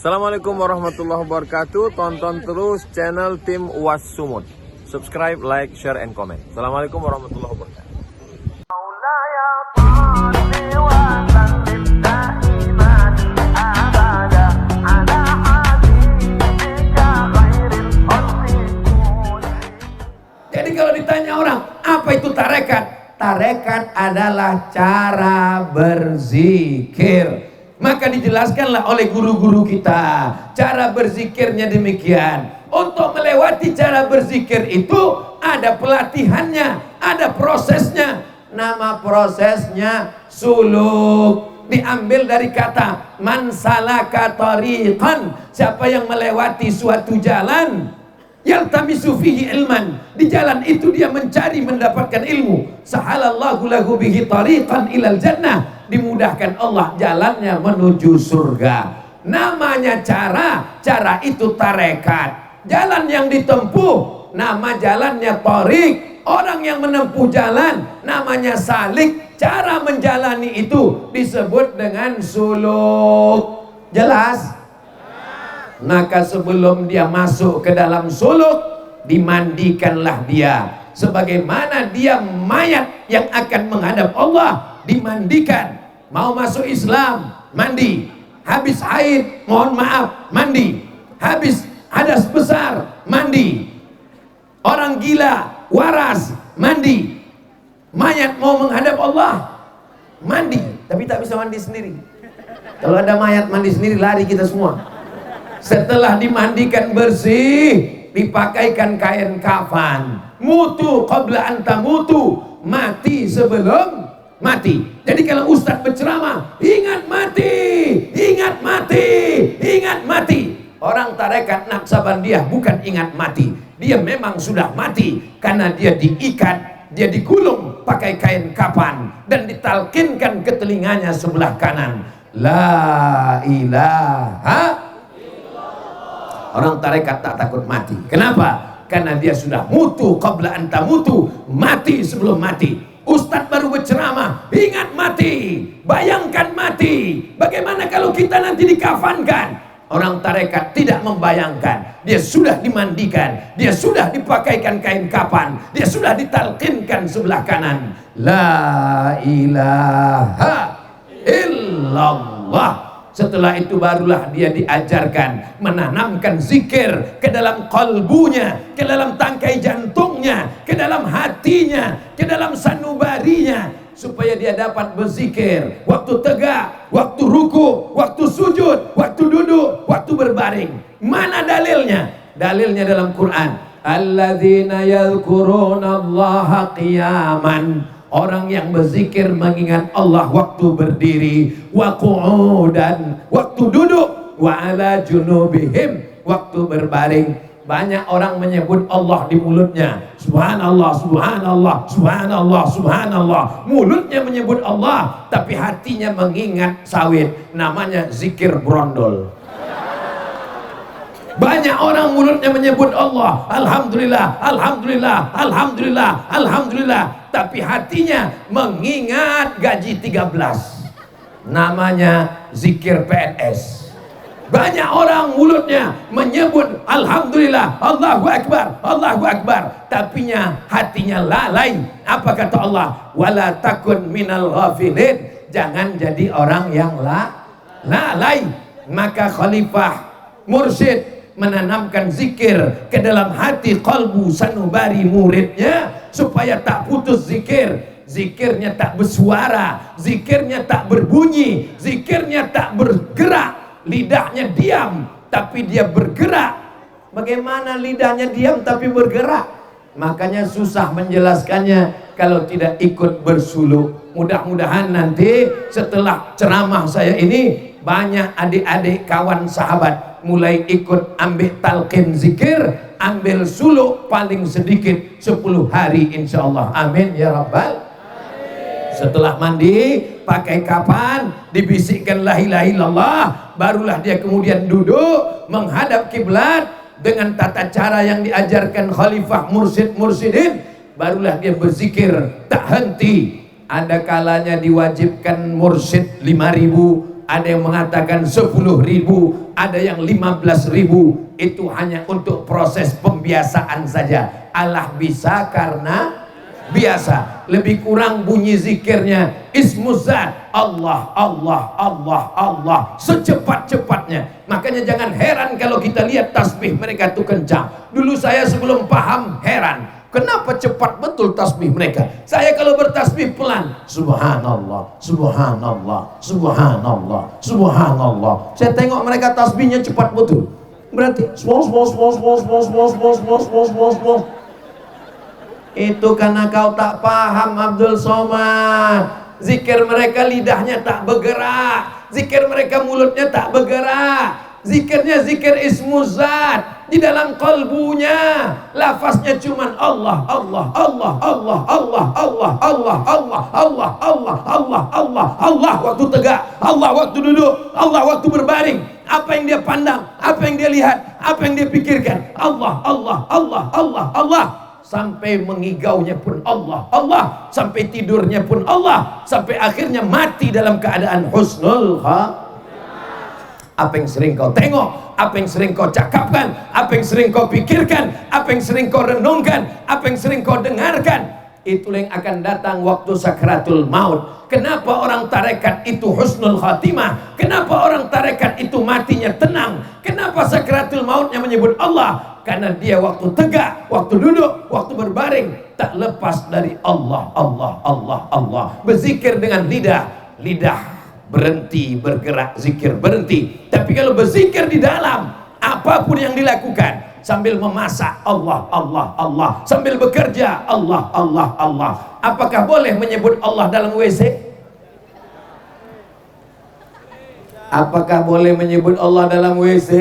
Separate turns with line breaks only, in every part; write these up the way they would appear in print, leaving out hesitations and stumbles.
Assalamualaikum warahmatullahi wabarakatuh. Tonton terus channel tim UAS Sumut. Subscribe, like, share, and comment. Assalamualaikum warahmatullahi wabarakatuh.
Jadi kalau ditanya orang, apa itu tarekat? Tarekat adalah cara berzikir. Maka dijelaskanlah oleh guru-guru kita, cara berzikirnya demikian. Untuk melewati cara berzikir itu ada pelatihannya, ada prosesnya. Nama prosesnya suluk. Diambil dari kata man salaka tariqan, siapa yang melewati suatu jalan, yaltamisu fihi ilman, di jalan itu dia mencari mendapatkan ilmu, sahalallahu lahu bihi tariqan ilal jannah, dimudahkan Allah jalannya menuju surga. Namanya cara itu tarekat. Jalan yang ditempuh nama jalannya tariq. Orang yang menempuh jalan namanya salik. Cara menjalani itu disebut dengan suluk. Jelas? Maka sebelum dia masuk ke dalam suluk, dimandikanlah dia. Sebagaimana dia mayat yang akan menghadap Allah, dimandikan. Mau masuk Islam, mandi. Habis haid, mohon maaf, mandi. Habis hadas besar, mandi. Orang gila, waras, mandi. Mayat mau menghadap Allah, mandi. Tapi tak bisa mandi sendiri. Kalau ada mayat mandi sendiri, lari kita semua. Setelah dimandikan bersih, dipakaikan kain kafan. Mutu qabla anta mutu, mati sebelum mati. Jadi kalau ustadz berceramah, ingat mati, ingat mati, ingat mati. Orang tarekat Naqsabandiyah bukan ingat mati, dia memang sudah mati karena dia diikat, dia digulung pakai kain kafan dan ditalkinkan ke telinganya sebelah kanan. La ilaha. Orang tarekat tak takut mati. Kenapa? Karena dia sudah mutu qabla anta mutu, mati sebelum mati. Ustadz baru berceramah, ingat mati, bayangkan mati. Bagaimana kalau kita nanti dikafankan? Orang tarekat tidak membayangkan. Dia sudah dimandikan, dia sudah dipakaikan kain kafan, dia sudah ditalkinkan sebelah kanan. La ilaha illallah. Setelah itu barulah dia diajarkan menanamkan zikir ke dalam kalbunya, ke dalam tangkai jantungnya, ke dalam hatinya, ke dalam sanubarinya, supaya dia dapat berzikir waktu tegak, waktu ruku, waktu sujud, waktu duduk, waktu berbaring. Mana dalilnya? Dalilnya dalam Quran. Alladzina yadhkuruna Allaha qiyaman. Orang yang berzikir mengingat Allah waktu berdiri, wa qu'udan, waktu duduk, wa ala junubihim, waktu berbaring. Banyak orang menyebut Allah di mulutnya, subhanallah, subhanallah, subhanallah, subhanallah. Mulutnya menyebut Allah, tapi hatinya mengingat sawit. Namanya zikir brondol. Banyak orang mulutnya menyebut Allah, alhamdulillah, alhamdulillah, alhamdulillah, alhamdulillah, tapi hatinya mengingat gaji 13. Namanya zikir PNS. Banyak orang mulutnya menyebut alhamdulillah, Allahu Akbar, Allahu Akbar, tapinya hatinya lalai. Apa kata Allah? Wala takun minal ghafilin. Jangan jadi orang yang lalai. Maka Khalifah Mursyid menanamkan zikir ke dalam hati kalbu sanubari muridnya supaya tak putus zikir. Zikirnya tak bersuara, zikirnya tak berbunyi, zikirnya tak bergerak. Lidahnya diam tapi dia bergerak. Bagaimana lidahnya diam tapi bergerak? Makanya susah menjelaskannya kalau tidak ikut bersuluk. Mudah-mudahan nanti setelah ceramah saya ini banyak adik-adik kawan sahabat mulai ikut ambil talqin zikir, ambil suluk paling sedikit 10 hari insyaallah. Amin ya rabbal. Setelah mandi pakai kafan, dibisikkan la ilaha illallah, barulah dia kemudian duduk menghadap kiblat dengan tata cara yang diajarkan Khalifah Mursyid-Mursyidin. Barulah dia berzikir tak henti. Ada kalanya diwajibkan mursyid 5.000, ada yang mengatakan 10.000, ada yang 15.000. Itu hanya untuk proses pembiasaan saja. Allah bisa karena biasa. Lebih kurang bunyi zikirnya Ismuzat, Allah, Allah, Allah, Allah, secepat-cepatnya. Makanya jangan heran kalau kita lihat tasbih mereka itu kencang. Dulu saya sebelum paham heran, kenapa cepat betul tasbih mereka. Saya kalau bertasbih pelan, subhanallah, subhanallah, subhanallah, subhanallah. Saya tengok mereka tasbihnya cepat betul. Berarti itu karena kau tak paham Abdul Somad. Zikir mereka lidahnya tak bergerak, zikir mereka mulutnya tak bergerak. Zikirnya zikir Ismuzat, di dalam kalbunya lafaznya cuman Allah, Allah, Allah, Allah, Allah, Allah, Allah, Allah, Allah, Allah, Allah, Allah, Allah waktu tegak, Allah waktu duduk, Allah waktu berbaring. Apa yang dia pandang, apa yang dia lihat, apa yang dia pikirkan, Allah, Allah, Allah, Allah, Allah. Sampai mengigaunya pun Allah, Allah. Sampai tidurnya pun Allah. Sampai akhirnya mati dalam keadaan husnul khatimah. Apa yang sering kau tengok, apa yang sering kau cakapkan, apa yang sering kau pikirkan, apa yang sering kau renungkan, apa yang sering kau dengarkan, itulah yang akan datang waktu sakratul maut. Kenapa orang tarekat itu husnul khatimah? Kenapa orang tarekat itu matinya tenang? Kenapa sakratul mautnya menyebut Allah? Karena dia waktu tegak, waktu duduk, waktu berbaring tak lepas dari Allah, Allah, Allah, Allah. Berzikir dengan lidah, lidah berhenti bergerak, zikir berhenti. Tapi kalau berzikir di dalam, apapun yang dilakukan, sambil memasak Allah, Allah, Allah, sambil bekerja Allah, Allah, Allah. Apakah boleh menyebut Allah dalam WC? Apakah boleh menyebut Allah dalam WC?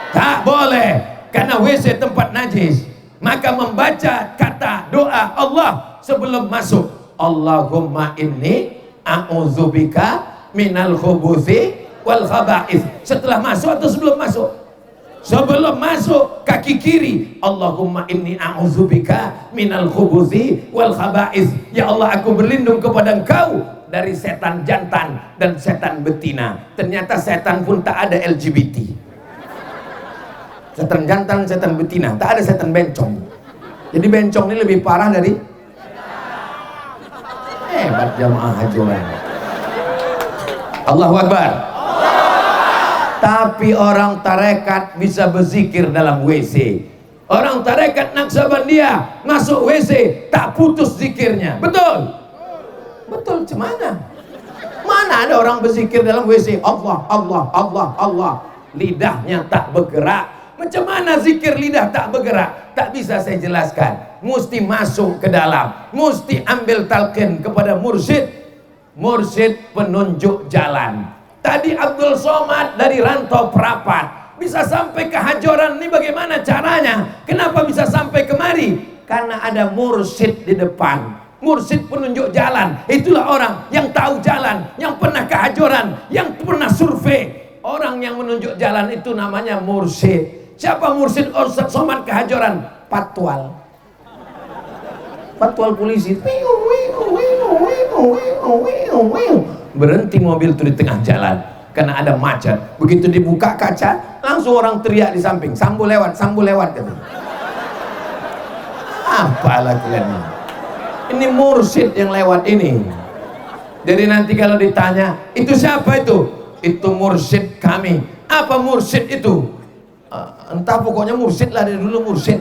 Tak boleh, karena WC tempat najis. Maka membaca kata doa Allah sebelum masuk, Allahumma inni a'udzubika minal khubuthi wal khaba'ith. Setelah masuk atau sebelum masuk? Sebelum masuk, kaki kiri, Allahumma inni a'udzubika minal khubuthi wal khaba'ith. Ya Allah, aku berlindung kepada Engkau dari setan jantan dan setan betina. Ternyata setan pun tak ada LGBT. Setan jantan, setan betina, tak ada setan bencong. Jadi bencong ini lebih parah dari hebat jamaah haji. Allahu Akbar. Tapi orang tarekat bisa berzikir dalam WC. Orang tarekat Naksabandia masuk WC tak putus zikirnya. Betul? Betul, cemana? Mana ada orang berzikir dalam WC? Allah, Allah, Allah, Allah. Lidahnya tak bergerak. Macam mana zikir lidah tak bergerak? Tak bisa saya jelaskan. Mesti masuk ke dalam, mesti ambil talqin kepada mursyid. Mursyid penunjuk jalan. Tadi Abdul Somad dari Rantau Prapat bisa sampai ke Hajoran, ini bagaimana caranya? Kenapa bisa sampai kemari? Karena ada mursyid di depan. Mursyid penunjuk jalan. Itulah orang yang tahu jalan, yang pernah ke Hajoran, yang pernah survei. Orang yang menunjuk jalan itu namanya mursyid. Siapa mursyid Ustaz Somad ke Hajoran? Patwal. Patwal polisi. Berhenti mobil itu di tengah jalan karena ada macet. Begitu dibuka kaca, langsung orang teriak di samping, sambu lewat gitu. Apalah kalian ini mursyid yang lewat ini. Jadi nanti kalau ditanya, itu siapa itu? Itu mursyid kami. Apa mursyid itu? Entah, pokoknya mursyid lah, dari dulu mursyid.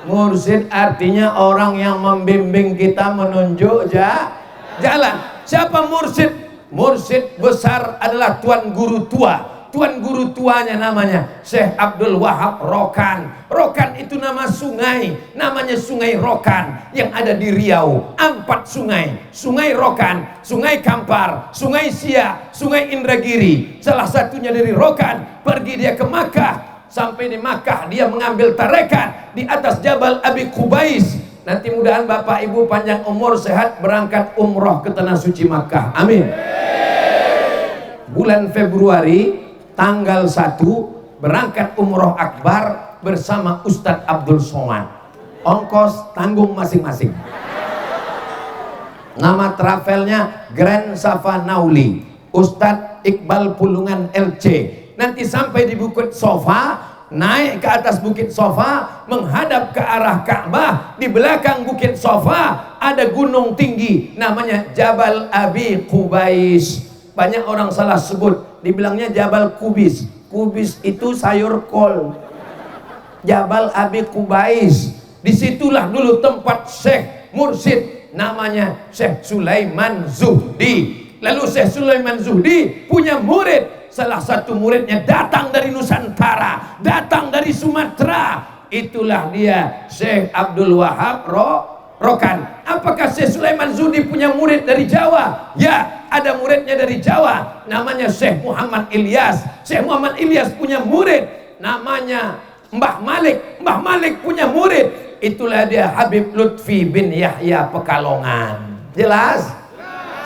Mursyid artinya orang yang membimbing kita, menunjuk jalan. Siapa mursyid? Mursyid besar adalah tuan guru tua. Tuan guru tuanya namanya Syekh Abdul Wahab Rokan. Rokan itu nama sungai, namanya Sungai Rokan yang ada di Riau. 4 sungai: Sungai Rokan, Sungai Kampar, Sungai Siak, Sungai Indragiri. Salah satunya dari Rokan. Pergi dia ke Makkah. Sampai di Makkah dia mengambil tarekat di atas Jabal Abi Qubais. Nanti mudahan Bapak Ibu panjang umur, sehat, berangkat umroh ke tanah suci Makkah. Amin. Bulan Februari tanggal 1 berangkat umroh akbar bersama Ustadz Abdul Somad. Ongkos tanggung masing-masing. Nama travelnya Grand Safanauli. Ustadz Iqbal Pulungan LC. Nanti sampai di Bukit Sofa, naik ke atas Bukit Sofa, menghadap ke arah Ka'bah. Di belakang Bukit Sofa ada gunung tinggi namanya Jabal Abi Qubais. Banyak orang salah sebut, dibilangnya Jabal Kubis. Kubis itu sayur kol. Jabal Abi Qubais. Disitulah dulu tempat Syekh Mursyid namanya Syekh Sulaiman Zuhdi. Lalu Syekh Sulaiman Zuhdi punya murid. Salah satu muridnya datang dari Nusantara, datang dari Sumatera. Itulah dia Syekh Abdul Wahab Rokan. Apakah Syekh Sulaiman Zuhdi punya murid dari Jawa? Ya, ada muridnya dari Jawa, namanya Syekh Muhammad Ilyas. Syekh Muhammad Ilyas punya murid namanya Mbah Malik. Mbah Malik punya murid, itulah dia Habib Lutfi bin Yahya Pekalongan. Jelas?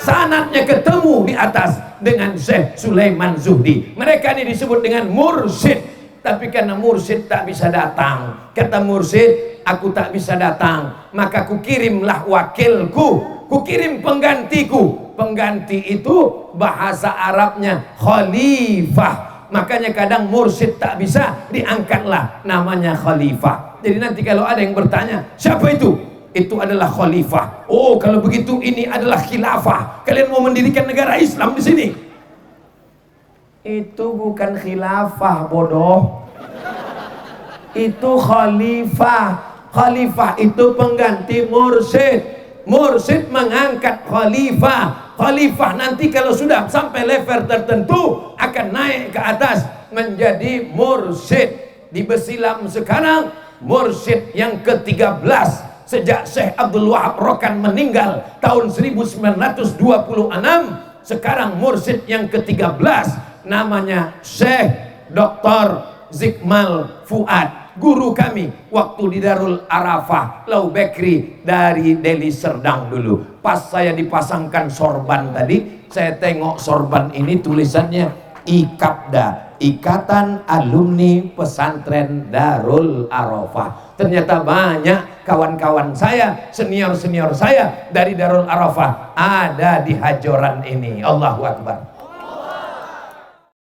Sanadnya ketemu di atas dengan Syekh Sulaiman Zuhdi. Mereka ini disebut dengan mursyid. Tapi karena mursyid tak bisa datang, kata mursyid, aku tak bisa datang, maka kukirimlah wakilku, kukirim penggantiku. Pengganti itu bahasa Arabnya khalifah. Makanya kadang mursyid tak bisa, diangkatlah namanya khalifah. Jadi nanti kalau ada yang bertanya, siapa itu? Itu adalah khalifah. Oh, kalau begitu ini adalah khilafah. Kalian mau mendirikan negara Islam di sini? Itu bukan khilafah, bodoh. Itu khalifah. Khalifah itu pengganti mursyid. Mursyid mengangkat khalifah. Khalifah nanti kalau sudah sampai level tertentu akan naik ke atas menjadi mursyid. Di Besilam sekarang mursyid yang ke-13 sejak Syekh Abdul Wahab Rokan meninggal tahun 1926. Sekarang mursyid yang ke-13 namanya Syekh Dr. Zikmal Fuad, guru kami waktu di Darul Arafah Lau Bekri dari Deli Serdang dulu. Pas saya dipasangkan sorban tadi, saya tengok sorban ini tulisannya IKAPDA, Ikatan Alumni Pesantren Darul Arafah. Ternyata banyak kawan-kawan saya, senior-senior saya dari Darul Arafah ada di hajoran ini. Allahu Akbar.